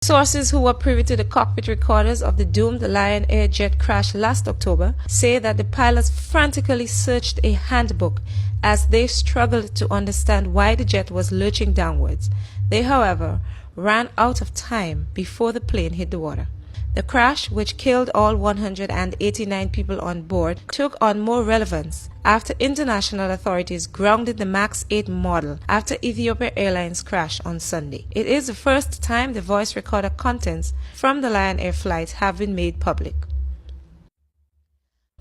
Sources who were privy to the cockpit recorders of the doomed Lion Air jet crash last October say that the pilots frantically searched a handbook as they struggled to understand why the jet was lurching downwards. They, however, ran out of time before the plane hit the water. The crash, which killed all 189 people on board, took on more relevance after international authorities grounded the MAX 8 model after Ethiopia Airlines crash on Sunday. It is the first time the voice recorder contents from the Lion Air flight have been made public.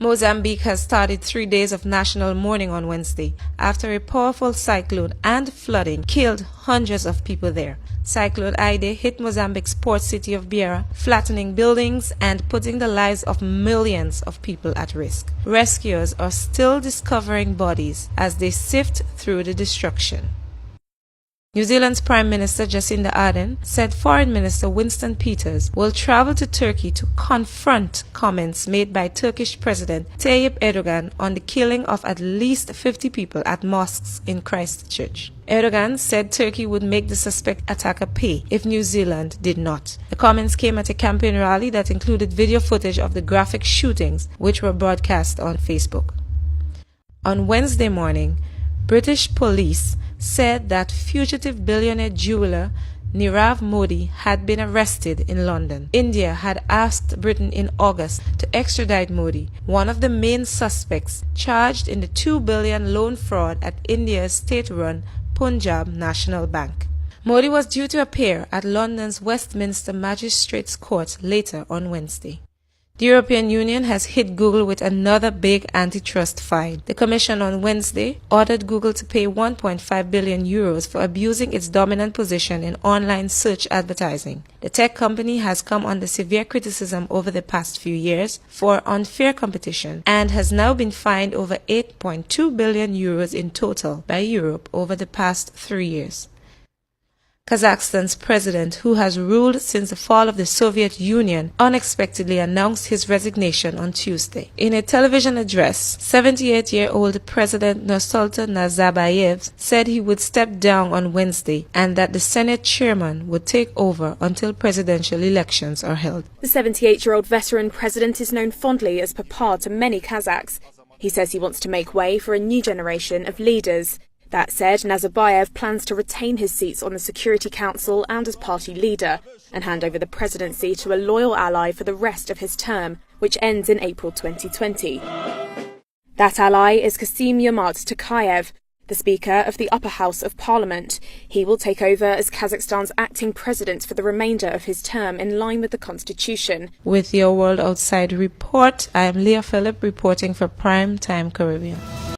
Mozambique has started 3 days of national mourning on Wednesday after a powerful cyclone and flooding killed hundreds of people there. Cyclone Ida hit Mozambique's port city of Beira, flattening buildings and putting the lives of millions of people at risk. Rescuers are still discovering bodies as they sift through the destruction. New Zealand's Prime Minister Jacinda Ardern said Foreign Minister Winston Peters will travel to Turkey to confront comments made by Turkish President Tayyip Erdogan on the killing of at least 50 people at mosques in Christchurch. Erdogan said Turkey would make the suspect attacker pay if New Zealand did not. The comments came at a campaign rally that included video footage of the graphic shootings, which were broadcast on Facebook. On Wednesday morning, British police said that fugitive billionaire jeweler Nirav Modi had been arrested in London. India had asked Britain in August to extradite Modi, one of the main suspects charged in the $2 billion loan fraud at India's state-run Punjab National Bank. Modi was due to appear at London's Westminster Magistrates Court later on Wednesday. The European Union has hit Google with another big antitrust fine. The Commission on Wednesday ordered Google to pay €1.5 billion for abusing its dominant position in online search advertising. The tech company has come under severe criticism over the past few years for unfair competition and has now been fined over €8.2 billion in total by Europe over the past 3 years. Kazakhstan's president, who has ruled since the fall of the Soviet Union, unexpectedly announced his resignation on Tuesday. In a television address, 78-year-old President Nursultan Nazarbayev said he would step down on Wednesday and that the Senate chairman would take over until presidential elections are held. The 78-year-old veteran president is known fondly as Papa to many Kazakhs. He says he wants to make way for a new generation of leaders. That said, Nazarbayev plans to retain his seats on the Security Council and as party leader, and hand over the presidency to a loyal ally for the rest of his term, which ends in April 2020. That ally is Kassym-Jomart Tokayev, the Speaker of the Upper House of Parliament. He will take over as Kazakhstan's acting president for the remainder of his term in line with the constitution. With your World Outside report, I am Leah Phillip reporting for Prime Time Caribbean.